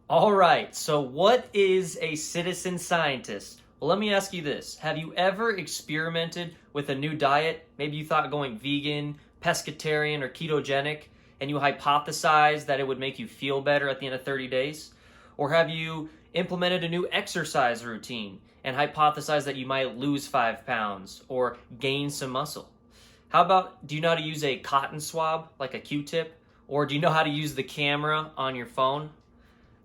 All right, so what is a citizen scientist? Well, let me ask you this. Have you ever experimented with a new diet? Maybe you thought going vegan, pescatarian, or ketogenic, and you hypothesized that it would make you feel better at the end of 30 days? Or have you implemented a new exercise routine and hypothesized that you might lose 5 pounds or gain some muscle? How about, do you know how to use a cotton swab, like a Q-tip? Or do you know how to use the camera on your phone?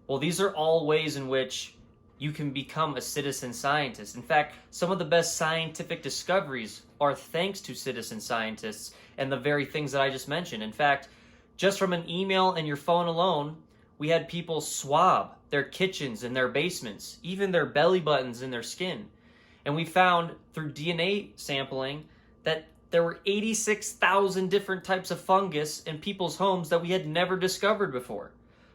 Well, these are all ways in which you can become a citizen scientist. In fact, some of the best scientific discoveries are thanks to citizen scientists and the very things that I just mentioned. In fact, just from an email and your phone alone, we had people swab their kitchens and their basements, even their belly buttons and their skin. And we found through DNA sampling that there were 86,000 different types of fungus in people's homes that we had never discovered before.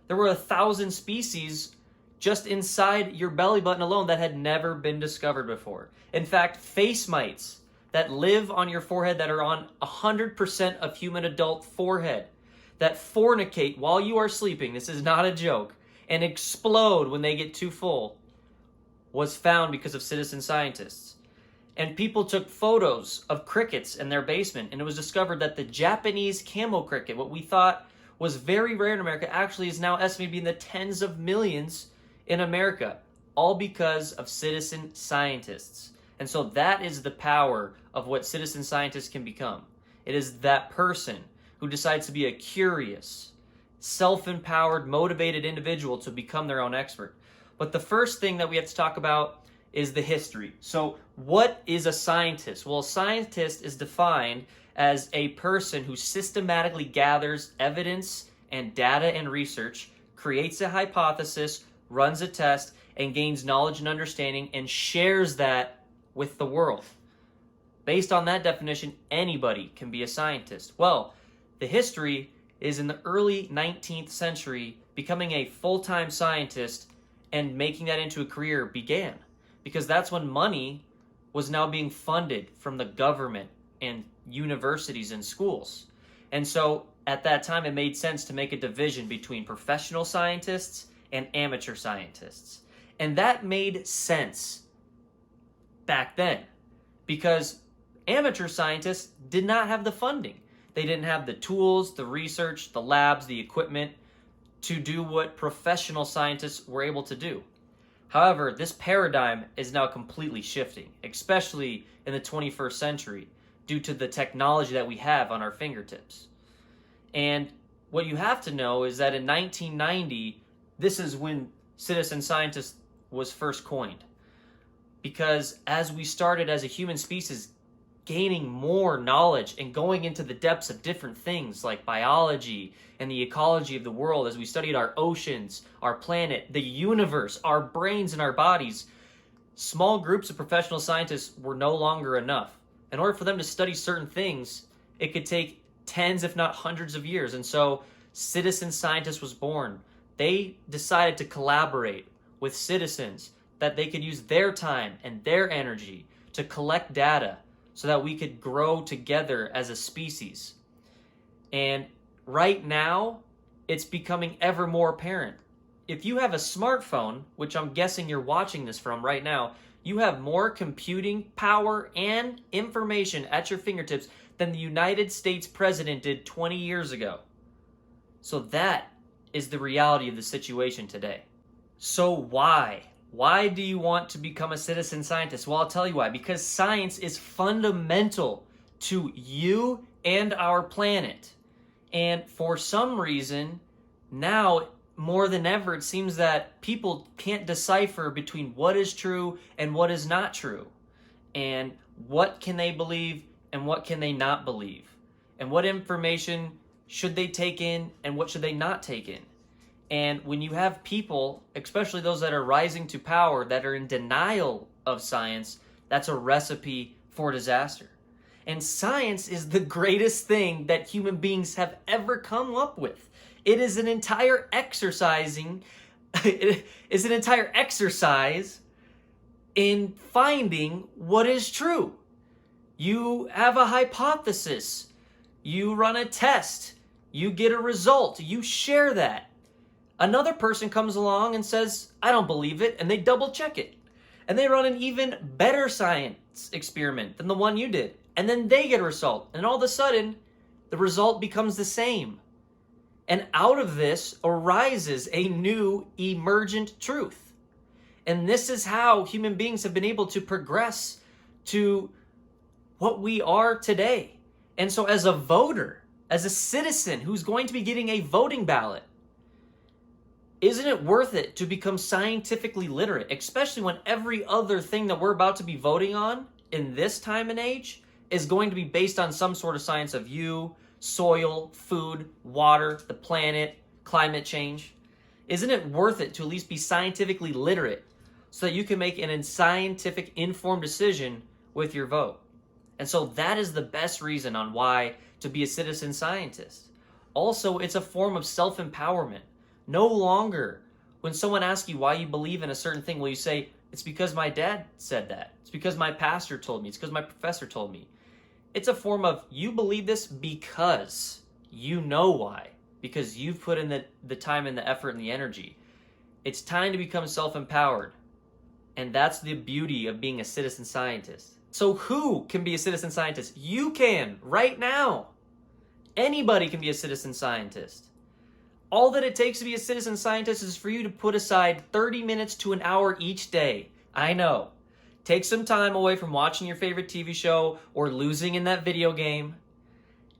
There were 1,000 species just inside your belly button alone that had never been discovered before. In fact, face mites that live on your forehead that are on 100% of human adult forehead, that fornicate while you are sleeping, this is not a joke, and explode when they get too full, was found because of citizen scientists. And people took photos of crickets in their basement, and it was discovered that the Japanese camel cricket, what we thought was very rare in America, actually is now estimated to be in the tens of millions in America, all because of citizen scientists. And so that is the power of what citizen scientists can become. It is that person who decides to be a curious, self-empowered, motivated individual to become their own expert. But the first thing that we have to talk about is the history. So what is a scientist? Well, a scientist is defined as a person who systematically gathers evidence and data and research, creates a hypothesis, runs a test, and gains knowledge and understanding and shares that with the world. Based on that definition, anybody can be a scientist. Well, the history is in the early 19th century, becoming a full-time scientist and making that into a career began, because that's when money was now being funded from the government and universities and schools. And so at that time, it made sense to make a division between professional scientists and amateur scientists. And that made sense back then because amateur scientists did not have the funding. They didn't have the tools, the research, the labs, the equipment to do what professional scientists were able to do. However, this paradigm is now completely shifting, especially in the 21st century, due to the technology that we have on our fingertips. And what you have to know is that in 1990, this is when citizen scientist was first coined. Because as we started as a human species gaining more knowledge and going into the depths of different things like biology and the ecology of the world, as we studied our oceans, our planet, the universe, our brains and our bodies, small groups of professional scientists were no longer enough. In order for them to study certain things, it could take tens, if not hundreds of years. And so citizen scientist was born. They decided to collaborate with citizens that they could use their time and their energy to collect data so that we could grow together as a species. And right now, it's becoming ever more apparent. If you have a smartphone, which I'm guessing you're watching this from right now, you have more computing power and information at your fingertips than the United States president did 20 years ago. So that is the reality of the situation today. So why? Why do you want to become a citizen scientist? Well, I'll tell you why. Because science is fundamental to you and our planet. And for some reason, now more than ever, it seems that people can't decipher between what is true and what is not true. And what can they believe and what can they not believe. And what information should they take in and what should they not take in. And when you have people, especially those that are rising to power, that are in denial of science, that's a recipe for disaster. And science is the greatest thing that human beings have ever come up with. It is an entire it is an entire exercise in finding what is true. You have a hypothesis. You run a test. You get a result. You share that. Another person comes along and says, I don't believe it, and they double check it. And they run an even better science experiment than the one you did. And then they get a result. And all of a sudden, the result becomes the same. And out of this arises a new emergent truth. And this is how human beings have been able to progress to what we are today. And so as a voter, as a citizen who's going to be getting a voting ballot, isn't it worth it to become scientifically literate, especially when every other thing that we're about to be voting on in this time and age is going to be based on some sort of science of you, soil, food, water, the planet, climate change? Isn't it worth it to at least be scientifically literate so that you can make an scientific informed decision with your vote? And so that is the best reason on why to be a citizen scientist. Also, it's a form of self-empowerment. No longer, when someone asks you why you believe in a certain thing, will you say, it's because my dad said that. It's because my pastor told me. It's because my professor told me. It's a form of, you believe this because you know why. Because you've put in the time and the effort and the energy. It's time to become self-empowered. And that's the beauty of being a citizen scientist. So who can be a citizen scientist? You can, right now. Anybody can be a citizen scientist. All that it takes to be a citizen scientist is for you to put aside 30 minutes to an hour each day. I know. Take some time away from watching your favorite TV show or losing in that video game,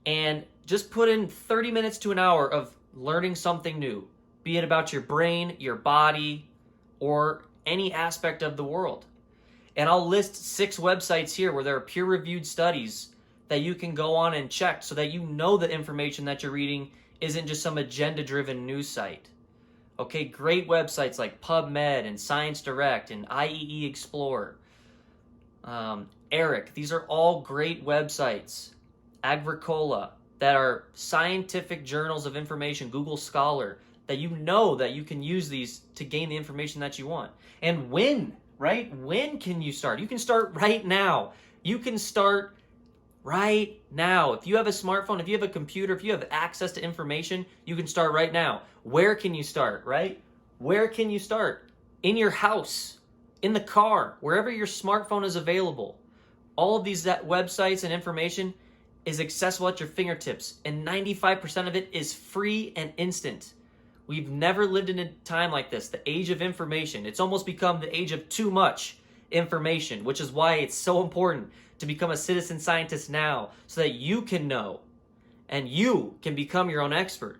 and just put in 30 minutes to an hour of learning something new, be it about your brain, your body, or any aspect of the world. And I'll list 6 websites here where there are peer-reviewed studies that you can go on and check so that you know the information that you're reading isn't just some agenda-driven news site. Okay, great websites like PubMed and Science Direct and IEE Explorer. ERIC, these are all great websites. Agricola, that are scientific journals of information. Google Scholar, that you know that you can use these to gain the information that you want. And when, right? When can you start? You can start right now. You can start right now. If you have a smartphone, if you have a computer, if you have access to information, you can start right now. Where can you start, right? Where can you start? In your house, in the car, wherever your smartphone is available. All of these websites and information is accessible at your fingertips, and 95% of it is free and instant. We've never lived in a time like this, the age of information. It's almost become the age of too much information, which is why it's so important to become a citizen scientist now so that you can know and you can become your own expert.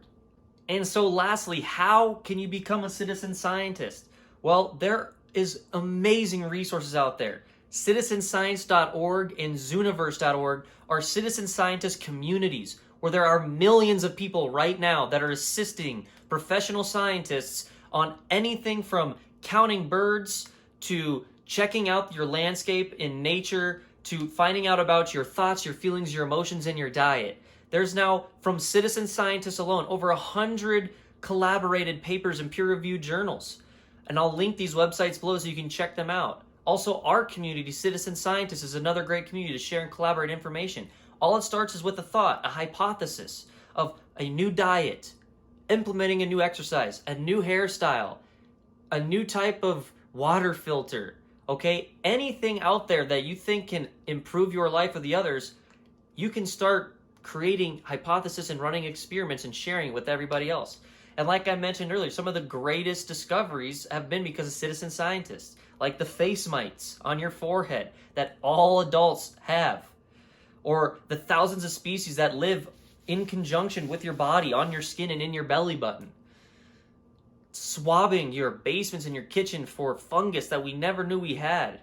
And so lastly, how can you become a citizen scientist? Well, there is amazing resources out there. CitizenScience.org and Zooniverse.org are citizen scientist communities where there are millions of people right now that are assisting professional scientists on anything from counting birds to checking out your landscape in nature to finding out about your thoughts, your feelings, your emotions, and your diet. There's now, from citizen scientists alone, over 100 collaborated papers in peer-reviewed journals. And I'll link these websites below so you can check them out. Also, our community, Citizen Scientists, is another great community to share and collaborate information. All it starts is with a thought, a hypothesis of a new diet, implementing a new exercise, a new hairstyle, a new type of water filter, okay? Anything out there that you think can improve your life or the others, you can start creating hypothesis and running experiments and sharing it with everybody else. And like I mentioned earlier, some of the greatest discoveries have been because of citizen scientists, like the face mites on your forehead that all adults have, or the thousands of species that live in conjunction with your body, on your skin and in your belly button. Swabbing your basements and your kitchen for fungus that we never knew we had.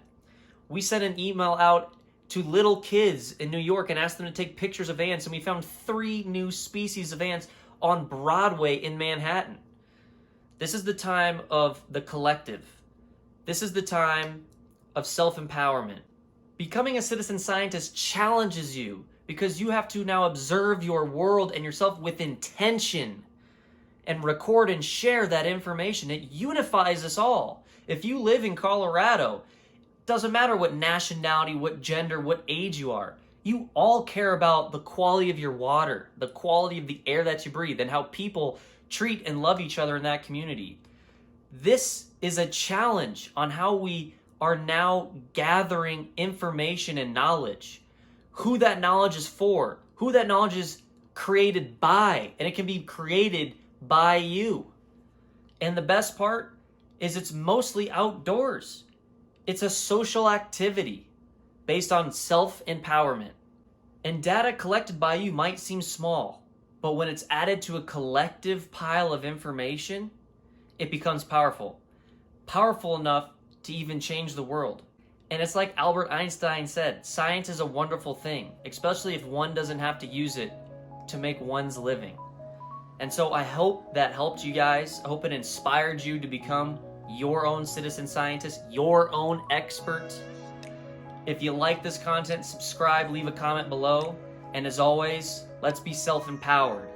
We sent an email out to little kids in New York and asked them to take pictures of ants, and we found 3 new species of ants on Broadway in Manhattan. This is the time of the collective. This is the time of self-empowerment. Becoming a citizen scientist challenges you because you have to now observe your world and yourself with intention and record and share that information. It unifies us all. If you live in Colorado, it doesn't matter what nationality, what gender, what age you are. You all care about the quality of your water, the quality of the air that you breathe, and how people treat and love each other in that community. This is a challenge on how we are now gathering information and knowledge, who that knowledge is for, who that knowledge is created by, and it can be created by you. And the best part is it's mostly outdoors. It's a social activity based on self-empowerment. And data collected by you might seem small, but when it's added to a collective pile of information, it becomes powerful. Powerful enough to even change the world. And it's like Albert Einstein said, science is a wonderful thing, especially if one doesn't have to use it to make one's living. And so I hope that helped you guys. I hope it inspired you to become your own citizen scientist, your own expert. If you like this content, subscribe, leave a comment below. And as always, let's be self-empowered.